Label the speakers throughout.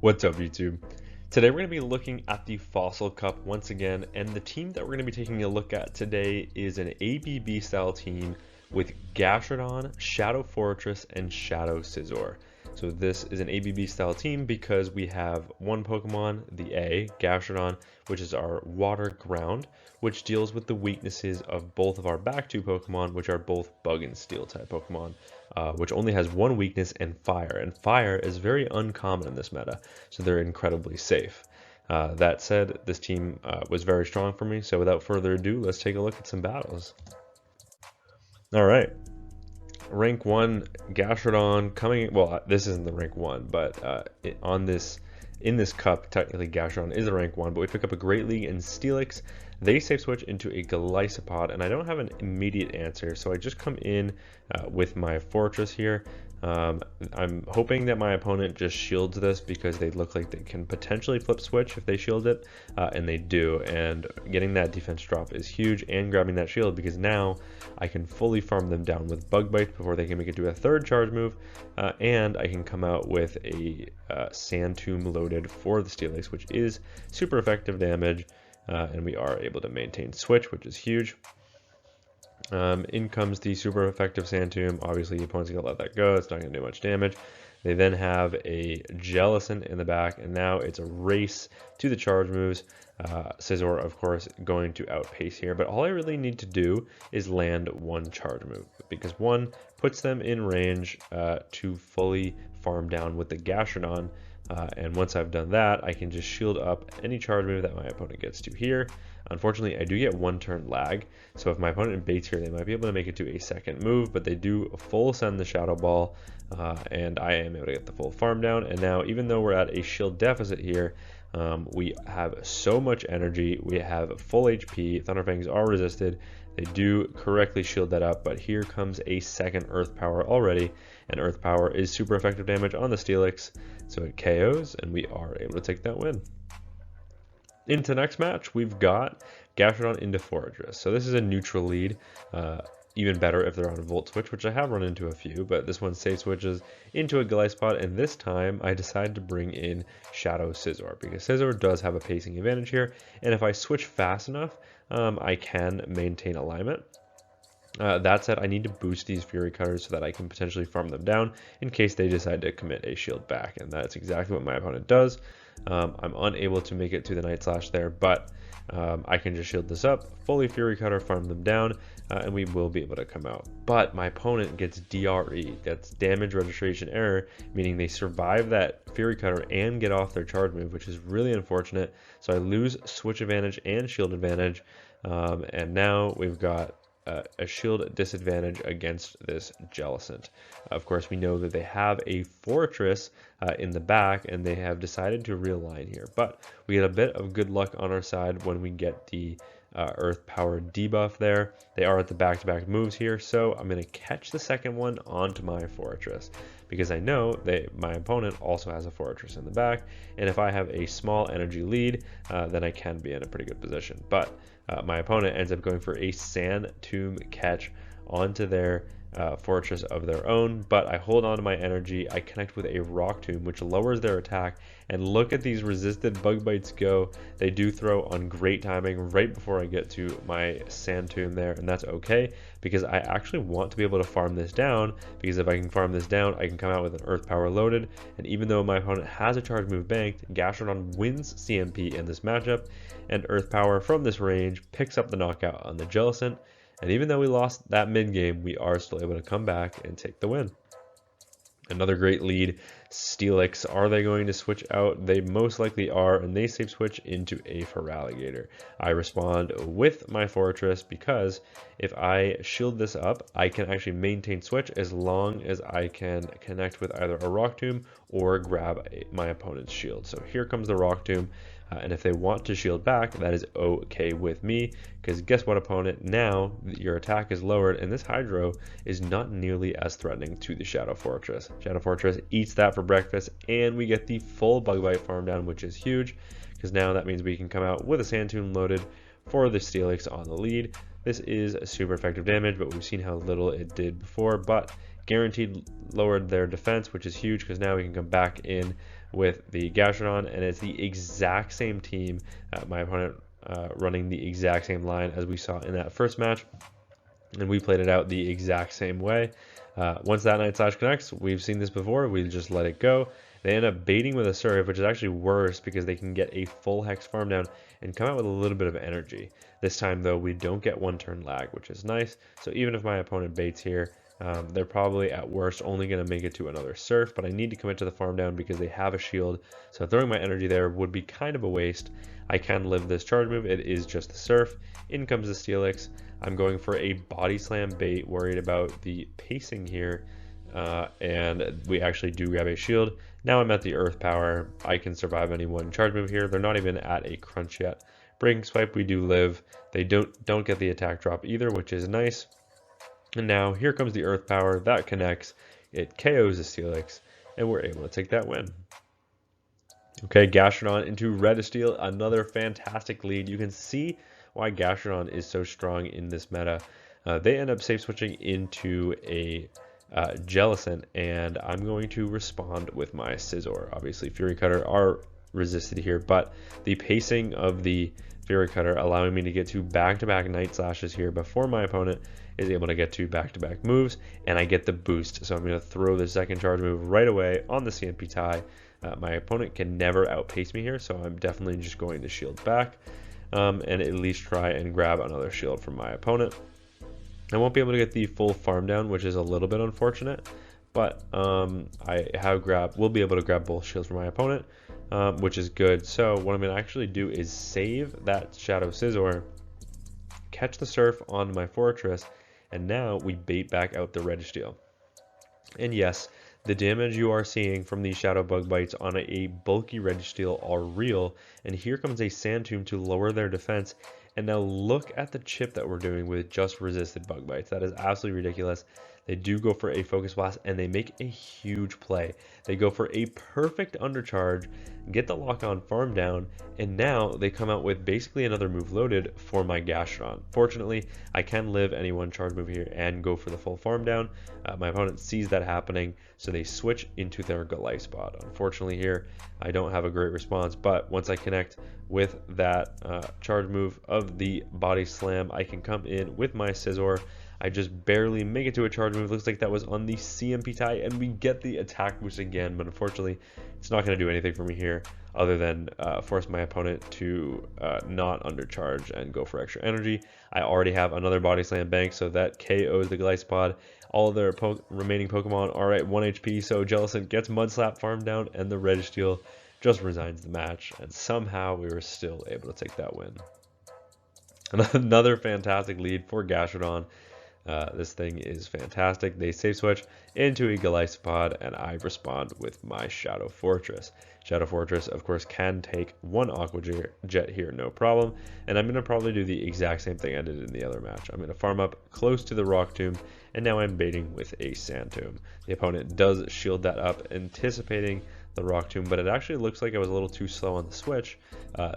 Speaker 1: What's up, YouTube? Today we're going to be looking at the Fossil Cup once again, and the team that we're going to be taking a look at today is an ABB style team with Gastrodon, Shadow Fortress, and Shadow Scizor. So this is an ABB style team because we have one Pokemon, the A, Gastrodon, which is our water ground, which deals with the weaknesses of both of our back two Pokemon, which are both bug and steel type Pokemon, which only has one weakness and fire is very uncommon in this meta, so they're incredibly safe. That said, this team was very strong for me, so without further ado, let's take a look at some battles. Alright, rank 1 Gastrodon coming, well, this isn't the rank 1, but in this cup, technically Gastrodon is a rank 1, but we pick up a Great League and Steelix. They safe switch into a Golisopod, and I don't have an immediate answer, so I just come in with my Fortress here. I'm hoping that my opponent just shields this because they look like they can potentially flip switch if they shield it, and they do, and getting that defense drop is huge, and grabbing that shield because now I can fully farm them down with Bug Bite before they can make it do a third charge move, and I can come out with a Sand Tomb loaded for the Steelix, which is super effective damage, and we are able to maintain switch, which is huge. In comes the super effective Sand Tomb. Obviously, the opponent's going to let that go. It's not going to do much damage. They then have a Jellicent in the back, and now it's a race to the charge moves. Scizor, of course, going to outpace here, but all I really need to do is land one charge move, because one puts them in range to fully farm down with the Gastrodon, and once I've done that, I can just shield up any charge move that my opponent gets to here. Unfortunately, I do get one turn lag, so if my opponent baits here, they might be able to make it to a second move, but they do full send the Shadow Ball, and I am able to get the full farm down. And now, even though we're at a shield deficit here, we have so much energy, we have full HP, Thunderfangs are resisted, they do correctly shield that up, but here comes a second Earth Power already, and Earth Power is super effective damage on the Steelix, so it KOs, and we are able to take that win. Into next match, we've got Gastrodon into Fortress. So this is a neutral lead, even better if they're on a Volt Switch, which I have run into a few, but this one safe switches into a Golisopod, and this time I decided to bring in Shadow Scizor, because Scizor does have a pacing advantage here, and if I switch fast enough, I can maintain alignment. That said, I need to boost these Fury Cutters so that I can potentially farm them down in case they decide to commit a shield back, and that's exactly what my opponent does. I'm unable to make it to the Night Slash there, but I can just shield this up, fully Fury Cutter, farm them down, and we will be able to come out. But my opponent gets DRE, that's Damage Registration Error, meaning they survive that Fury Cutter and get off their charge move, which is really unfortunate. So I lose Switch advantage and shield advantage, and now we've got a shield disadvantage against this Jellicent. Of course, we know that they have a Fortress in the back, and they have decided to realign here. But we get a bit of good luck on our side when we get the Earth Power debuff there. They are at the back-to-back moves here, so I'm going to catch the second one onto my Fortress, because I know that my opponent also has a Fortress in the back, and if I have a small energy lead, then I can be in a pretty good position. But my opponent ends up going for a Sand Tomb catch onto their Fortress of their own, but I hold on to my energy, I connect with a Rock Tomb, which lowers their attack, and look at these resisted Bug Bites go. They do throw on great timing right before I get to my Sand Tomb there, and that's okay, because I actually want to be able to farm this down, because if I can farm this down, I can come out with an Earth Power loaded, and even though my opponent has a charge move banked, Gastrodon wins CMP in this matchup, and Earth Power from this range picks up the knockout on the Jellicent. And even though we lost that mid game, we are still able to come back and take the win. Another great lead, Steelix. Are they going to switch out? They most likely are, and they safe switch into a Feraligatr. I respond with my Fortress because if I shield this up, I can actually maintain switch as long as I can connect with either a Rock Tomb or grab my opponent's shield. So here comes the Rock Tomb. And if they want to shield back, that is okay with me, because guess what, opponent? Now your attack is lowered, and this Hydro is not nearly as threatening to the Shadow Fortress. Shadow Fortress eats that for breakfast, and we get the full Bug Bite farm down, which is huge, because now that means we can come out with a Sand Tomb loaded for the Steelix on the lead. This is a super effective damage, but we've seen how little it did before, but guaranteed lowered their defense, which is huge, because now we can come back in with the Gastrodon, and it's the exact same team, my opponent running the exact same line as we saw in that first match, and we played it out the exact same way. Once that Night Slash connects, we've seen this before, we just let it go. They end up baiting with a Surf, which is actually worse because they can get a full Hex farm down and come out with a little bit of energy. This time though, we don't get one turn lag, which is nice. So even if my opponent baits here, they're probably at worst only going to make it to another Surf, but I need to commit to the farm down because they have a shield. So throwing my energy there would be kind of a waste. I can live this charge move, it is just the Surf. In comes the Steelix. I'm going for a body slam bait, worried about the pacing here, and we actually do grab a shield. Now I'm at the Earth Power. I can survive any one charge move here. They're not even at a crunch yet. Breaking Swipe, we do live. They don't get the attack drop either, which is nice. And now here comes the Earth Power. That connects. It KOs the Steelix, and we're able to take that win. Okay, Gastrodon into Redisteel, another fantastic lead. You can see why Gastrodon is so strong in this meta. They end up safe switching into a Jellicent, and I'm going to respond with my Scizor. Obviously, Fury Cutter are resisted here, but the pacing of the Fury Cutter allowing me to get to back-to-back Night Slashes here before my opponent is able to get to back-to-back moves, and I get the boost. So I'm going to throw the second charge move right away on the CMP tie. My opponent can never outpace me here, so I'm definitely just going to shield back and at least try and grab another shield from my opponent. I won't be able to get the full farm down, which is a little bit unfortunate, but we'll be able to grab both shields from my opponent, which is good. So what I'm going to actually do is save that Shadow Scizor, catch the Surf on my Fortress, and now we bait back out the Registeel. And yes, the damage you are seeing from these Shadow Bug Bites on a bulky Registeel are real, and here comes a Sand Tomb to lower their defense. And now look at the chip that we're doing with just resisted Bug Bites. That is absolutely ridiculous. They do go for a Focus Blast, and they make a huge play. They go for a perfect undercharge, get the lock-on farm down, and now they come out with basically another move loaded for my Gastrodon. Fortunately, I can live any one charge move here and go for the full farm down. My opponent sees that happening, so they switch into their Goliath. Unfortunately here, I don't have a great response, but once I connect with that charge move of the Body Slam, I can come in with my Scizor. I just barely make it to a charge move. Looks like that was on the CMP tie, and we get the attack boost again, but unfortunately it's not going to do anything for me here other than force my opponent to not undercharge and go for extra energy. I already have another Body Slam bank, so that KOs the Glyspod. All of their remaining Pokemon are at 1 HP, so Jellicent gets Mud Slap farmed down, and the Registeel just resigns the match, and somehow we were still able to take that win. Another fantastic lead for Gastrodon. This thing is fantastic. They safe switch into a Goliath, and I respond with my Shadow Fortress. Shadow Fortress, of course, can take one Aqua Jet here, no problem. And I'm going to probably do the exact same thing I did in the other match. I'm going to farm up close to the Rock Tomb, and now I'm baiting with a Sand Tomb. The opponent does shield that up, anticipating the Rock Tomb, but it actually looks like I was a little too slow on the switch,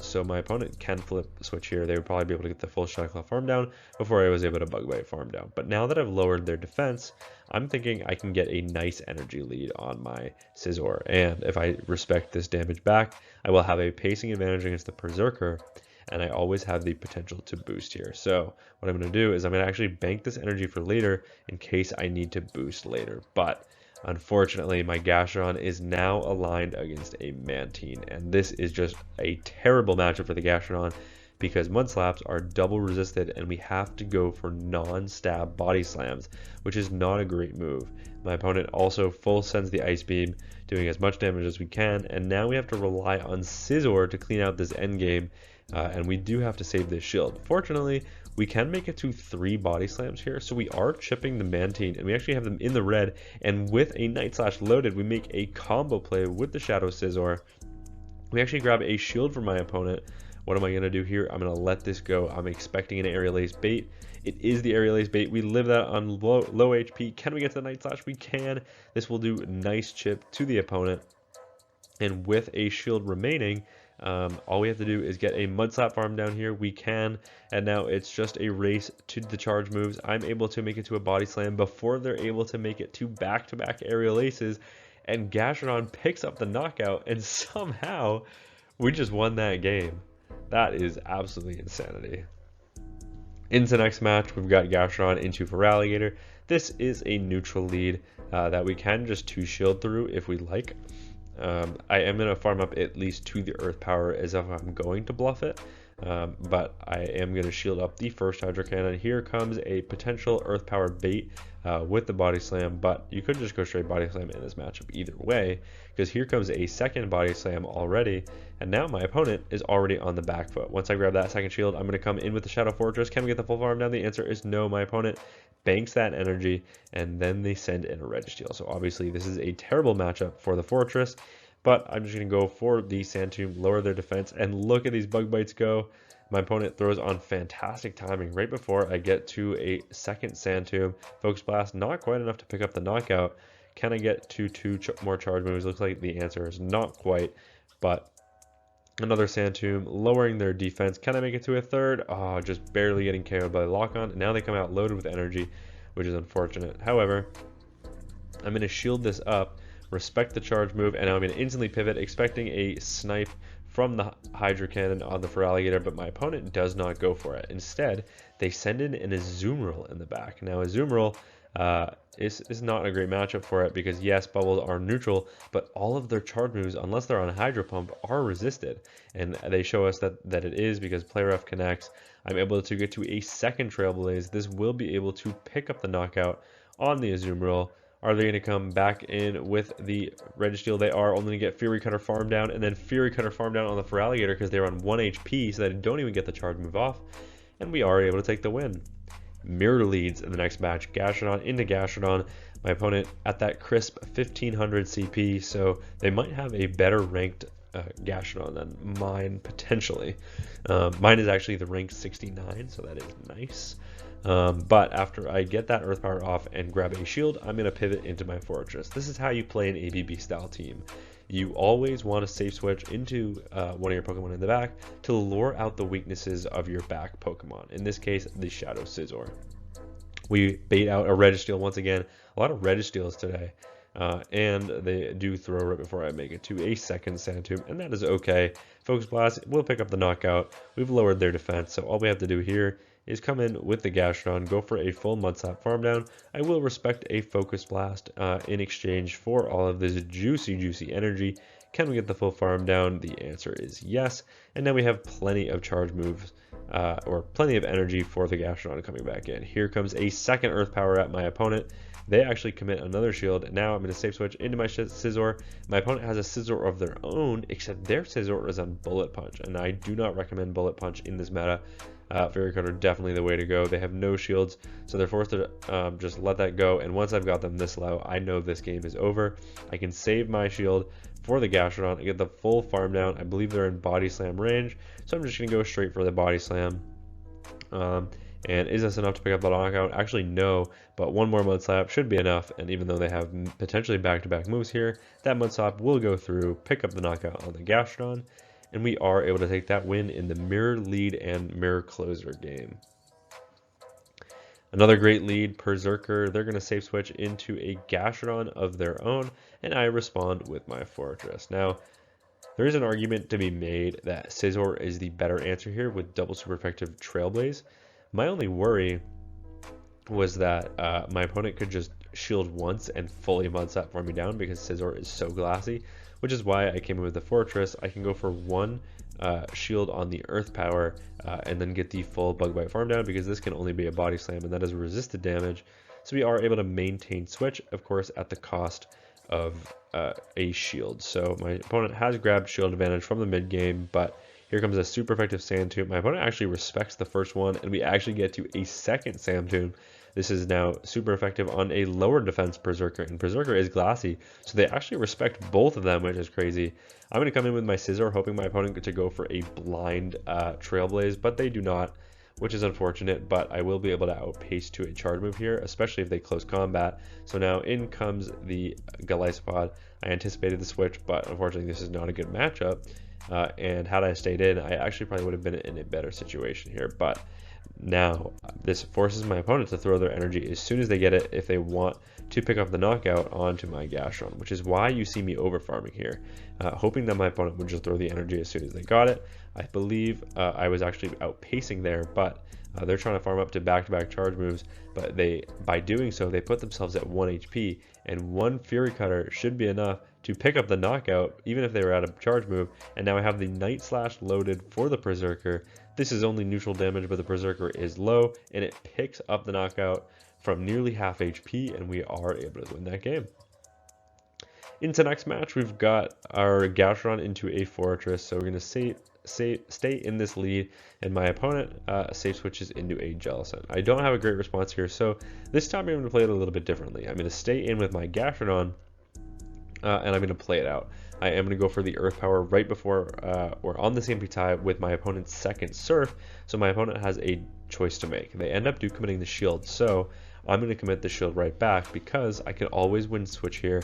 Speaker 1: so my opponent can flip switch here. They would probably be able to get the full Shadow Claw farm down before I was able to Bug Bite farm down. But now that I've lowered their defense, I'm thinking I can get a nice energy lead on my Scizor, and if I respect this damage back, I will have a pacing advantage against the Berserker, and I always have the potential to boost here. So what I'm going to do is I'm going to actually bank this energy for later in case I need to boost later. But unfortunately, my Gastrodon is now aligned against a Mantine, and this is just a terrible matchup for the Gastrodon because Mud Slaps are double resisted, and we have to go for non-stab Body Slams, which is not a great move. My opponent also full sends the Ice Beam, doing as much damage as we can, and now we have to rely on Scizor to clean out this endgame, and we do have to save this shield. Fortunately, we can make it to 3 Body Slams here, so we are chipping the Mantine, and we actually have them in the red, and with a Night Slash loaded, we make a combo play with the Shadow Scizor. We actually grab a shield from my opponent. What am I going to do here? I'm going to let this go. I'm expecting an Aerial Ace bait. It is the Aerial Ace bait. We live that on low HP. Can we get to the Night Slash? We can. This will do nice chip to the opponent, and with a shield remaining, all we have to do is get a Mud Slap farm down here. We can, and now it's just a race to the charge moves. I'm able to make it to a Body Slam before they're able to make it to back-to-back Aerial Aces, and Gastrodon picks up the knockout, and somehow we just won that game. That is absolutely insanity. Into the next match, we've got Gastrodon into Feraligatr. This is a neutral lead that we can just 2-shield through if we like. I am going to farm up at least to the Earth Power as if I'm going to bluff it. But I am going to shield up the first Hydro Cannon. Here comes a potential Earth Power bait with the Body Slam, but you could just go straight Body Slam in this matchup either way, because here comes a second Body Slam already, and now my opponent is already on the back foot. Once I grab that second shield, I'm going to come in with the Shadow Fortress. Can we get the full farm down? The answer is no. My opponent banks that energy, and then they send in a Registeel. So obviously this is a terrible matchup for the Fortress, but I'm just going to go for the Sand Tomb, lower their defense, and look at these Bug Bites go. My opponent throws on fantastic timing right before I get to a second Sand Tomb. Focus Blast, not quite enough to pick up the knockout. Can I get to 2 more charge moves? Looks like the answer is not quite, but another Sand Tomb, lowering their defense. Can I make it to a third? Oh, just barely getting KO'd by Lock-On. And now they come out loaded with energy, which is unfortunate. However, I'm going to shield this up, respect the charge move, and now I'm going to instantly pivot, expecting a snipe from the Hydro Cannon on the Feraligatr, but my opponent does not go for it. Instead, they send in an Azumarill in the back. Now, Azumarill is not a great matchup for it because, yes, bubbles are neutral, but all of their charge moves, unless they're on Hydro Pump, are resisted. And they show us that it is because Play Rough connects. I'm able to get to a second Trailblaze. This will be able to pick up the knockout on the Azumarill. Are they going to come back in with the Registeel? They are. Only to get Fury Cutter farm down, and then Fury Cutter farm down on the Feraligatr because they're on 1 HP, so they don't even get the charge move off. And we are able to take the win. Mirror leads in the next match. Gastrodon into Gastrodon. My opponent at that crisp 1500 CP, so they might have a better ranked Gastrodon than mine, potentially. Mine is actually the rank 69, so that is nice. But after I get that Earth Power off and grab a shield, I'm going to pivot into my Fortress. This is how you play an ABB style team. You always want to safe switch into one of your Pokemon in the back to lure out the weaknesses of your back Pokemon. In this case, the Shadow Scizor. We bait out a Registeel once again. A lot of Registeels today. And they do throw right before I make it to a second Sand Tomb, and that is okay. Focus Blast will pick up the knockout. We've lowered their defense, so all we have to do here is come in with the Gastrodon, go for a full Mudslap farm down. I will respect a Focus Blast in exchange for all of this juicy energy. Can we get the full farm down? The answer is yes. And now we have plenty of charge moves, or plenty of energy for the Gastrodon coming back in. Here comes a second Earth Power at my opponent. They actually commit another shield. Now I'm going to safe switch into my Scizor. My opponent has a Scizor of their own, except their Scizor is on Bullet Punch, and I do not recommend Bullet Punch in this meta. Fairy Cutter definitely the way to go. They have no shields, so they're forced to just let that go. And once I've got them this low, I know this game is over. I can save my shield for the Gastrodon. I get the full farm down. I believe they're in Body Slam range, so I'm just going to go straight for the Body Slam. And is this enough to pick up the knockout? Actually, no, but one more Mudslap should be enough. And even though they have potentially back-to-back moves here, that Mudslap will go through, pick up the knockout on the Gastrodon, and we are able to take that win in the Mirror Lead and Mirror Closer game. Another great lead, Berserker. They're going to safe switch into a Gastrodon of their own, and I respond with my Fortress. Now, there is an argument to be made that Scizor is the better answer here with double super effective Trailblaze. My only worry was that my opponent could just shield once and fully Mudslap for me down because Scizor is so glassy, which is why I came in with the Fortress. I can go for one shield on the Earth Power and then get the full Bug Bite farm down because this can only be a Body Slam and that is resisted damage. So we are able to maintain switch, of course, at the cost of a shield. So my opponent has grabbed shield advantage from the mid game, but here comes a super effective Sand Tomb. My opponent actually respects the first one, and we actually get to a second Sand Tomb. This is now super effective on a lower defense Berserker, and Berserker is glassy, so they actually respect both of them, which is crazy. I'm going to come in with my Scizor, hoping my opponent to go for a blind Trailblaze, but they do not, which is unfortunate, but I will be able to outpace to a charge move here, especially if they close combat. So now in comes the Golisopod. I anticipated the switch, but unfortunately this is not a good matchup. And had I stayed in, I actually probably would have been in a better situation here. But Now, this forces my opponent to throw their energy as soon as they get it if they want to pick up the knockout onto my Gastrodon, which is why you see me over farming here, hoping that my opponent would just throw the energy as soon as they got it. I believe I was actually outpacing there, but they're trying to farm up to back-to-back charge moves, but by doing so, they put themselves at 1 HP, and one Fury Cutter should be enough to pick up the knockout, even if they were out of charge move. And now I have the Night Slash loaded for the Berserker. This is only neutral damage, but the Berserker is low, and it picks up the knockout from nearly half HP, and we are able to win that game. Into next match, we've got our Gastrodon into a Fortress, so we're going to stay in this lead, and my opponent safe switches into a Jellicent. I don't have a great response here, so this time I'm going to play it a little bit differently. I'm going to stay in with my Gastrodon, and I'm going to play it out. I am going to go for the Earth Power right before we're on the CMP tie with my opponent's second Surf, so my opponent has a choice to make. They end up committing the shield, so I'm going to commit the shield right back because I can always win switch here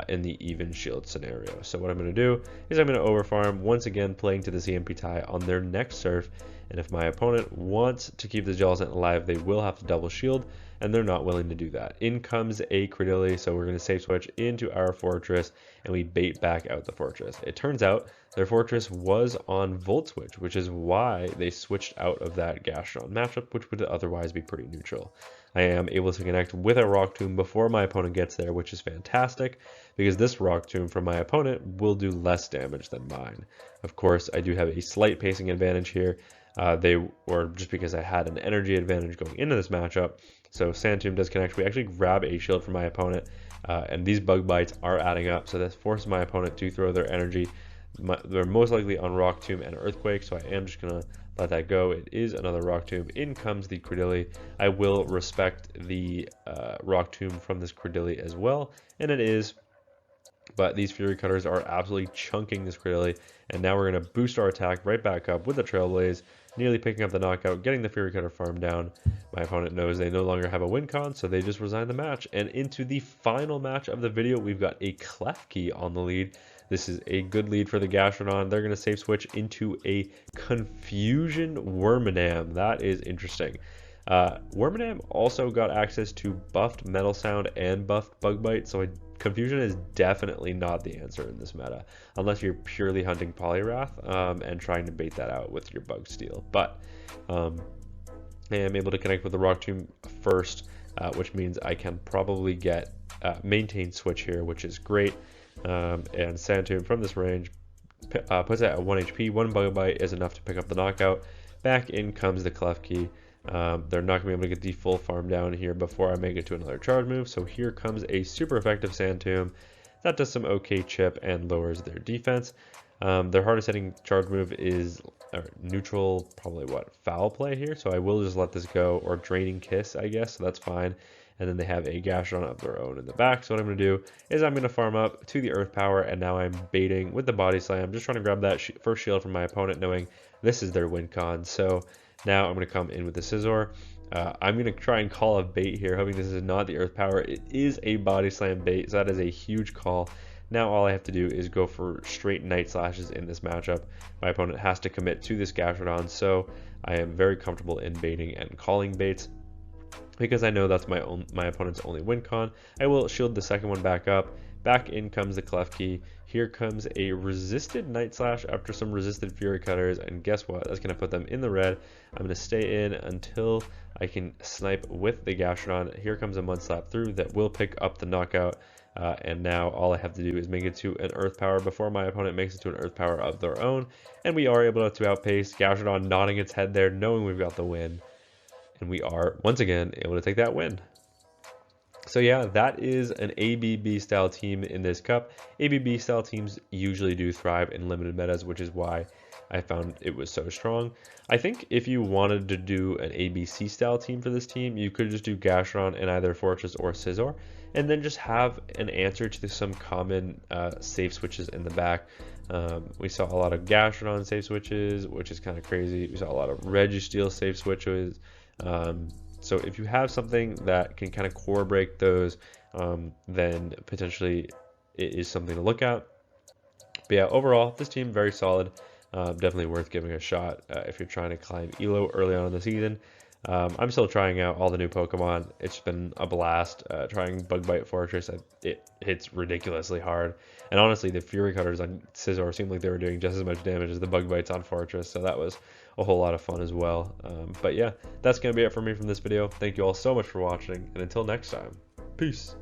Speaker 1: in the even shield scenario. So what I'm going to do is I'm going to overfarm, once again playing to the CMP tie on their next Surf, and if my opponent wants to keep the Jellicent alive, they will have to double shield, and they're not willing to do that. In comes a Credilli, so we're going to safe switch into our Fortress, and we bait back out the Fortress. It turns out their Fortress was on Volt Switch, which is why they switched out of that Gastrodon matchup, which would otherwise be pretty neutral. I am able to connect with a Rock Tomb before my opponent gets there, which is fantastic, because this Rock Tomb from my opponent will do less damage than mine. Of course, I do have a slight pacing advantage here, just because I had an energy advantage going into this matchup. So Sand Tomb does connect. We actually grab a shield from my opponent, and these bug bites are adding up, so this forces my opponent to throw their energy. They're most likely on Rock Tomb and Earthquake, so I am just going to let that go. It is another Rock Tomb. In comes the Credilli. I will respect the Rock Tomb from this Credilli as well, and it is. But these Fury Cutters are absolutely chunking this Credilli, and now we're going to boost our attack right back up with the Trailblaze, nearly picking up the knockout, getting the Fury Cutter farm down. My opponent knows they no longer have a win con, so they just resign the match. And into the final match of the video, we've got a Klefki on the lead. This is a good lead for the Gastrodon. They're going to safe switch into a Confusion Wormadam. That is interesting. Wormadam also got access to buffed Metal Sound and buffed Bug Bite, so Confusion is definitely not the answer in this meta, unless you're purely hunting Poliwrath and trying to bait that out with your Bug Steel. But I am able to connect with the Rock Tomb first, which means I can probably get maintain switch here, which is great. And Sand Tomb from this range puts it at 1 HP. One Bug Bite is enough to pick up the knockout. Back in comes the Klefki. They're not going to be able to get the full farm down here before I make it to another charge move. So here comes a super effective Sand Tomb. That does some okay chip and lowers their defense. Their hardest hitting charge move is neutral, probably foul play here. So I will just let this go, or Draining Kiss, I guess. So that's fine. And then they have a Gastrodon of their own in the back. So what I'm going to do is I'm going to farm up to the Earth Power, and now I'm baiting with the Body Slam, just trying to grab that first shield from my opponent, knowing this is their win con. So now I'm going to come in with the Scizor. I'm going to try and call a bait here, hoping this is not the Earth Power. It is a Body Slam bait, so that is a huge call. Now all I have to do is go for straight Night Slashes in this matchup. My opponent has to commit to this Gastrodon, so I am very comfortable in baiting and calling baits, because I know that's my opponent's only win con. I will shield the second one back up. Back in comes the Klefki. Here comes a resisted Night Slash after some resisted Fury Cutters, and guess what? That's going to put them in the red. I'm going to stay in until I can snipe with the Gastrodon. Here comes a Mud Slap through that will pick up the knockout, and now all I have to do is make it to an Earth Power before my opponent makes it to an Earth Power of their own, and we are able to outpace. Gastrodon nodding its head there, knowing we've got the win, and we are once again able to take that win. So yeah, that is an ABB style team in this cup. ABB style teams usually do thrive in limited metas, which is why I found it was so strong. I think if you wanted to do an ABC style team for this team, you could just do Gastrodon and either Fortress or Scizor, and then just have an answer to some common safe switches in the back. We saw a lot of Gastrodon safe switches, which is kind of crazy. We saw a lot of Registeel safe switches. So if you have something that can kind of core break those, then potentially it is something to look at. But yeah, overall, this team very solid. Definitely worth giving a shot if you're trying to climb Elo early on in the season. I'm still trying out all the new Pokemon. It's been a blast trying Bug Bite Fortress. It hits ridiculously hard. And honestly, the Fury Cutters on Scizor seemed like they were doing just as much damage as the Bug Bites on Fortress. So that was a whole lot of fun as well. But yeah, that's going to be it for me from this video. Thank you all so much for watching. And until next time, peace.